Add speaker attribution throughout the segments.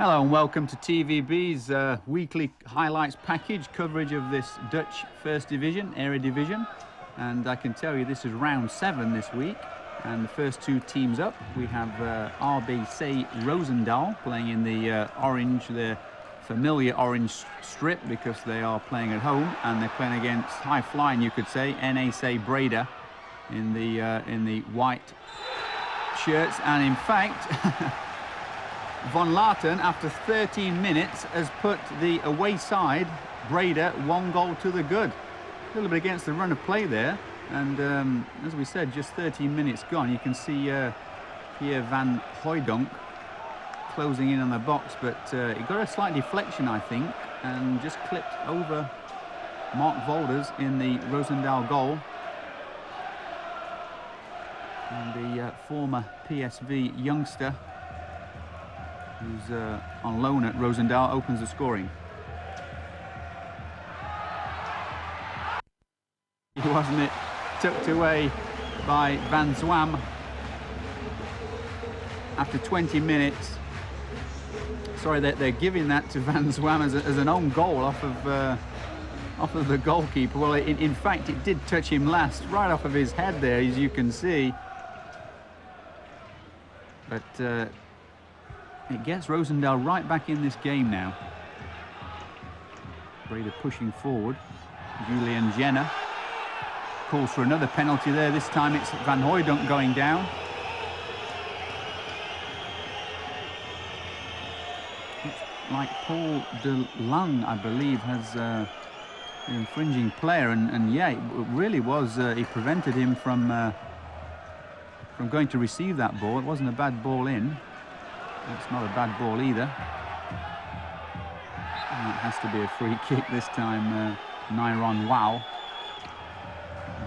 Speaker 1: Hello and welcome to TVB's weekly highlights package coverage of this Dutch First Division, Eredivisie. And I can tell you this is round 7 this week. And the first two teams up, we have RBC Roosendaal playing in the orange, the familiar orange strip because they are playing at home. And they're playing against high-flying, you could say, NAC Breda in the white shirts. And in fact... Van Laten, after 13 minutes, has put the away side, Breda, 1 goal to the good. A little bit against the run of play there. And as we said, just 13 minutes gone. You can see here Van Hooijdonk closing in on the box, but he got a slight deflection, I think, and just clipped over Mark Volders in the Roosendaal goal. And the former PSV youngster, who's on loan at Roosendaal, opens the scoring. Wasn't it tucked away by Van Zwam after 20 minutes. Sorry, they're giving that to Van Zwam as an own goal off of the goalkeeper. Well, in fact, it did touch him last, right off of his head there, as you can see. But it gets Roosendaal right back in this game now. Breda pushing forward. Julian Jenner calls for another penalty there. This time it's Van Hooijdonk going down. It's like Paul de Lang, I believe, has the infringing player, and yeah, it really was. He prevented him from going to receive that ball. It wasn't a bad ball in. It's not a bad ball either. And it has to be a free kick this time. Nyron Wow,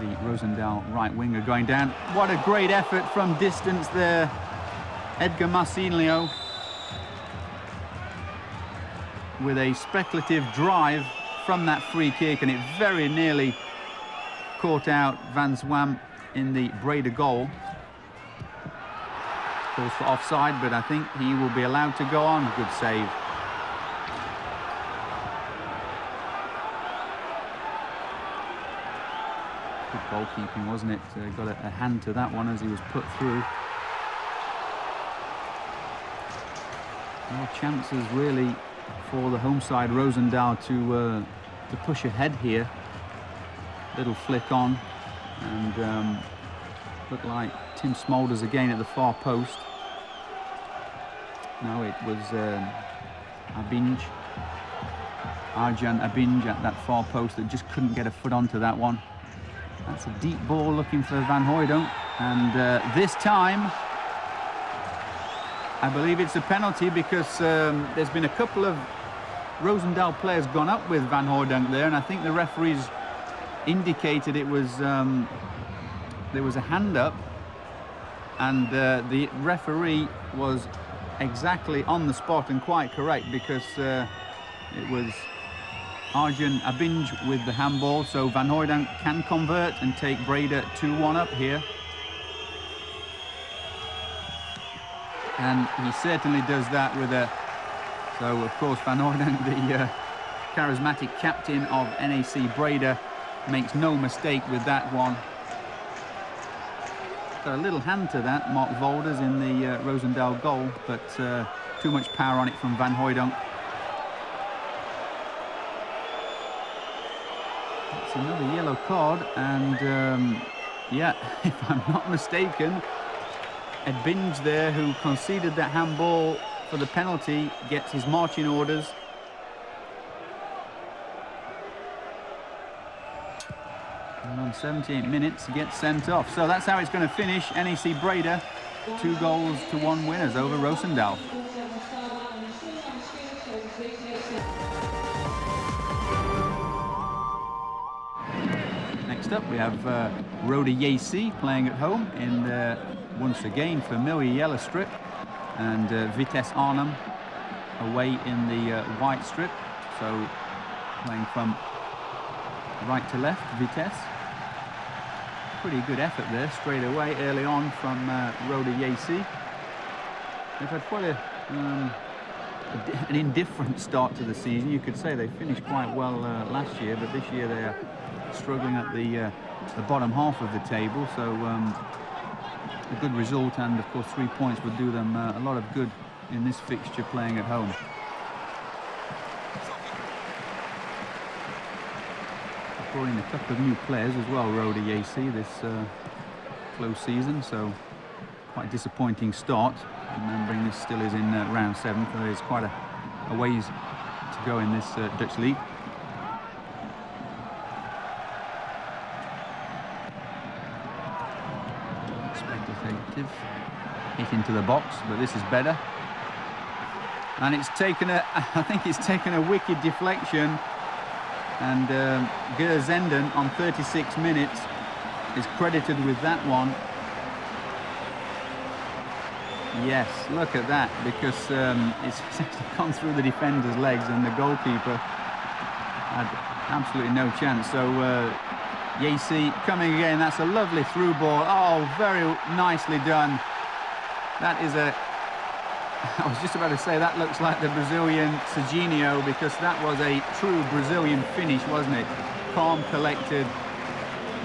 Speaker 1: the Roosendaal right winger, going down. What a great effort from distance there. Edgar Marcinho with a speculative drive from that free kick, and it very nearly caught out Van Zwam in the Breda goal. Calls for offside, but I think he will be allowed to go on. Good save. Good goalkeeping, wasn't it? Got a hand to that one as he was put through. No chances really for the home side, Roosendaal, to push ahead here. Little flick on, and looked like Tim Smolders again at the far post. No, it was Arjan Abinj at that far post that just couldn't get a foot onto that one. That's a deep ball looking for Van Hooijdonk, and this time I believe it's a penalty because there's been a couple of Roosendaal players gone up with Van Hooijdonk there, and I think the referees indicated it was there was a hand up, and the referee was exactly on the spot and quite correct, because it was Arjan Abinj with the handball, so Van Hooijdonk can convert and take Breda 2-1 up here. And he certainly does that with a... So, of course, Van Hooijdonk, the charismatic captain of NAC Breda, makes no mistake with that one. Got a little hand to that, Mark Volders, in the Roosendaal goal, but too much power on it from Van Hooijdonk. That's another yellow card, and yeah, if I'm not mistaken, Abinj there, who conceded that handball for the penalty, gets his marching orders. And on 78 minutes, gets sent off. So that's how it's going to finish. NAC Breda, 2-1 winners over Roosendaal. Next up, we have Rode JC playing at home in the, once again, familiar yellow strip, and Vitesse Arnhem away in the white strip. So playing from right to left, Vitesse. Pretty good effort there straight away early on from Rode JC. They've had quite a an indifferent start to the season. You could say they finished quite well last year, but this year they are struggling at the bottom half of the table. So a good result, and of course 3 points would do them a lot of good in this fixture playing at home. Brought in a couple of new players as well, WK07 this close season, so quite a disappointing start. Remembering this still is in round 7, so there's quite a ways to go in this Dutch league. Speculative hit into the box, but this is better. And it's taken I think it's taken a wicked deflection. And WK07 on 36 minutes is credited with that one. Yes, look at that, because it's actually gone through the defender's legs and the goalkeeper had absolutely no chance. So WK07 coming again, that's a lovely through ball. Oh, very nicely done. That is I was just about to say, that looks like the Brazilian Serginho, because that was a true Brazilian finish, wasn't it? Calm, collected,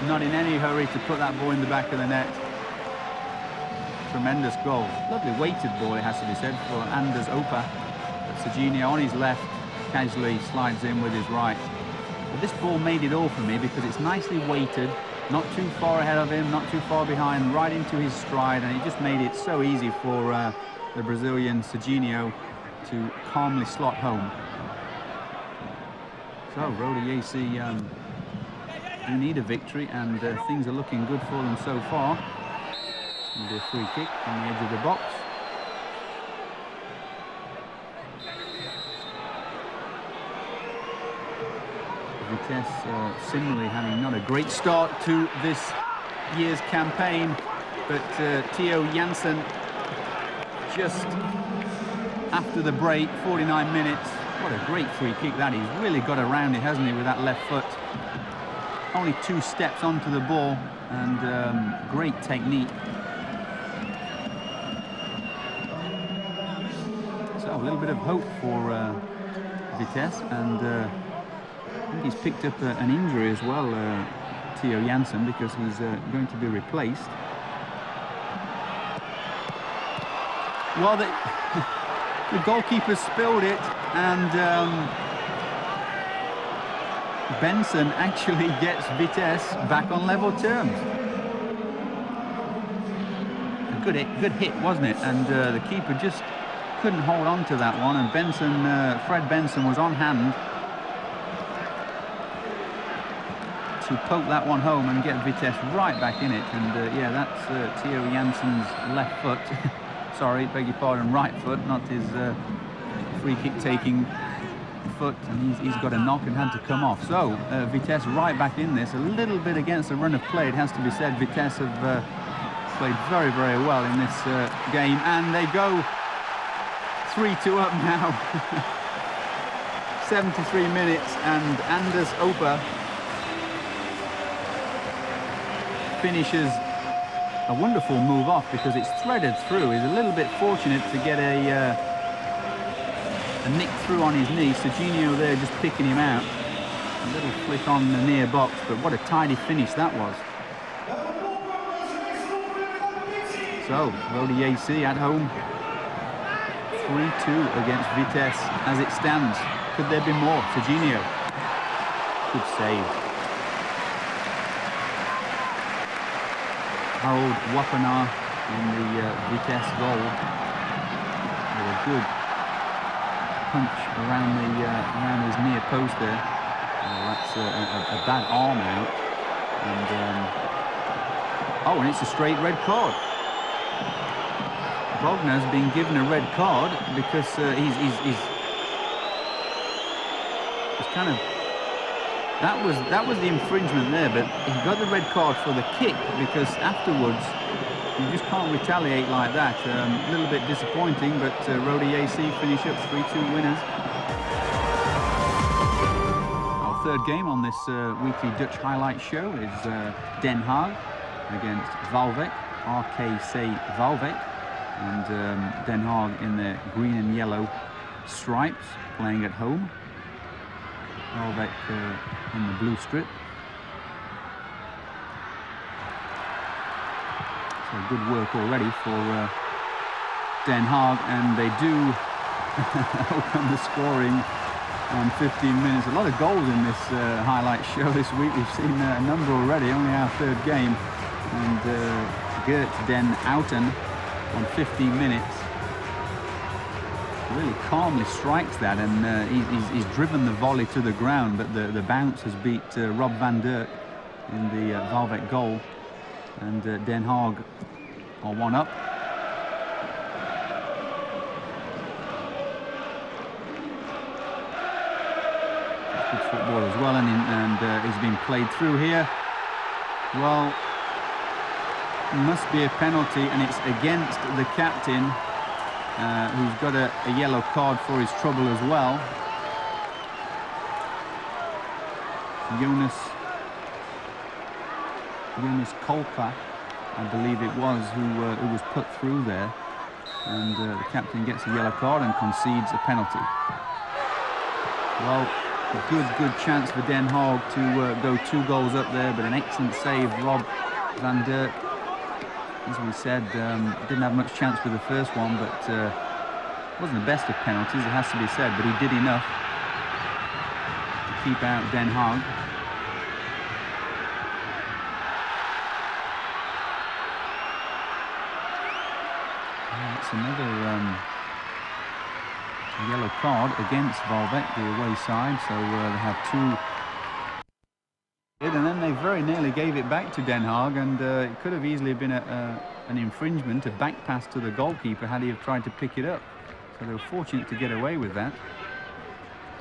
Speaker 1: not in any hurry to put that ball in the back of the net. Tremendous goal. Lovely weighted ball, it has to be said, for Anders Opa. But Serginho on his left casually slides in with his right. But this ball made it all for me, because it's nicely weighted, not too far ahead of him, not too far behind, right into his stride, and it just made it so easy for the Brazilian Serginho to calmly slot home. So WK07 do need a victory, and things are looking good for them so far. It's going to be a free kick on the edge of the box. Vitesse similarly having not a great start to this year's campaign, but Theo Jansen just after the break, 49 minutes. What a great free kick that is. Really got around it, hasn't he, with that left foot. Only 2 steps onto the ball, and great technique. So a little bit of hope for Vitesse, and I think he's picked up an injury as well, Theo Jansen, because he's going to be replaced. Well, the goalkeeper spilled it, and Benson actually gets Vitesse back on level terms. A good hit, wasn't it? And the keeper just couldn't hold on to that one, and Fred Benson was on hand to poke that one home and get Vitesse right back in it. And yeah, that's Theo Jansen's left foot. Sorry, beg your pardon, right foot, not his free kick taking foot, and he's got a knock and had to come off. So Vitesse right back in this, a little bit against the run of play, it has to be said. Vitesse have played very, very well in this game, and they go 3-2 up now. 73 minutes, and Anders Opa finishes a wonderful move off, because it's threaded through. He's a little bit fortunate to get a nick through on his knee. Serginho there just picking him out. A little flick on the near box, but what a tidy finish that was. So WK07 at home, 3-2 against Vitesse as it stands. Could there be more? Serginho, good save. Harold Wapana in the Vitesse goal with a good punch around his near post there. That's a bad arm out, and oh, and it's a straight red card. Bogner's been given a red card because he's kind of. That was the infringement there, but he got the red card for the kick, because afterwards you just can't retaliate like that. A little bit disappointing, but WK07 finish up 3-2 winners. Our third game on this weekly Dutch highlight show is Den Haag against Waalwijk, RKC Waalwijk, and Den Haag in their green and yellow stripes, playing at home. Volbeck in the blue strip. So good work already for Den Haag, and they do open the scoring on 15 minutes. A lot of goals in this highlight show this week. We've seen a number already, only our third game. And Gert Den Outen on 15 minutes really calmly strikes that, and he's driven the volley to the ground, but the bounce has beat Rob van Dijk in the Volbeck goal, and Den Haag are one up. Good football as well, and he's been played through here. Well, must be a penalty, and it's against the captain, who's got a yellow card for his trouble as well. Jonas Kolpa, I believe it was, who was put through there, and the captain gets a yellow card and concedes a penalty. Well, a good chance for Den Haag to go 2 goals up there, but an excellent save, Rob van Dijk. As we said, didn't have much chance with the first one, but wasn't the best of penalties, it has to be said, but he did enough to keep out Den Haag. That's another yellow card against Volbeck, the away side, so they have 2. And then they very nearly gave it back to Den Haag, and it could have easily been an infringement, a back pass to the goalkeeper had he have tried to pick it up. So they were fortunate to get away with that.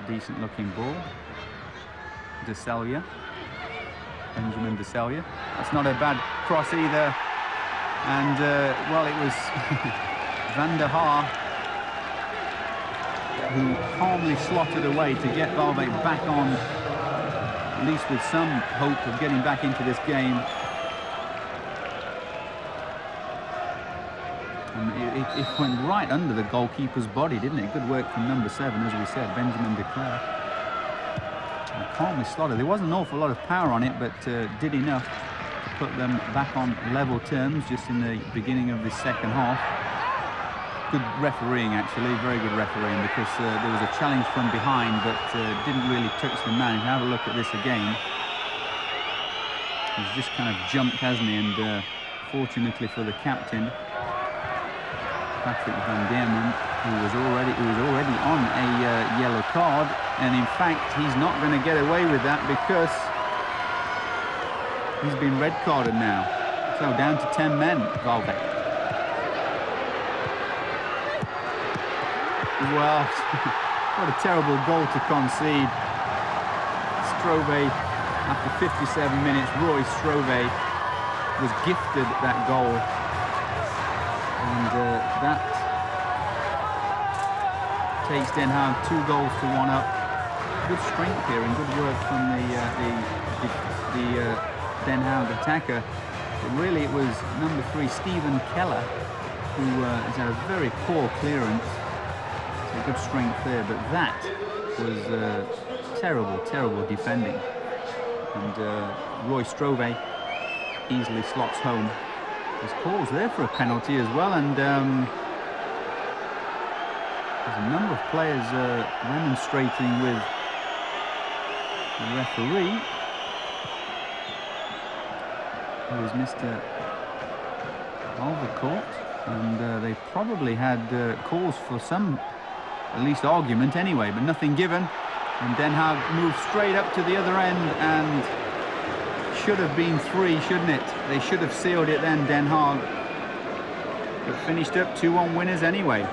Speaker 1: A decent looking ball. De Selje. Benjamin De Selje. That's not a bad cross either. And, well, it was Van der Haar who calmly slotted away to get Volbeck back on, at least with some hope of getting back into this game. And it went right under the goalkeeper's body, didn't it? Good work from number 7, as we said, Benjamin de Clercq. Calmly slotted. There wasn't an awful lot of power on it, but did enough to put them back on level terms just in the beginning of the second half. Good refereeing, actually, very good refereeing, because there was a challenge from behind, but didn't really touch the man. If you have a look at this again, he's just kind of jumped, hasn't he? And fortunately for the captain, Patrick van Dierman, who was already on a yellow card, and in fact he's not going to get away with that because he's been red carded now. So down to 10 men, Volbeck. Well, what a terrible goal to concede. Strove, after 57 minutes, Roy Strove was gifted that goal. And that takes Den Haag 2 goals to 1 up. Good strength here and good work from the Den Haag attacker. But really it was number 3, Steven Keller, who has had a very poor clearance. So good strength there, but that was terrible defending. And Roy Strove easily slots home. There's calls there for a penalty as well, and there's a number of players remonstrating with the referee, who is Mr. Alvercourt, and they probably had calls for some, at least argument anyway, but nothing given. And Den Haag moved straight up to the other end, and should have been 3, shouldn't it? They should have sealed it then, Den Haag. But finished up 2-1 winners anyway.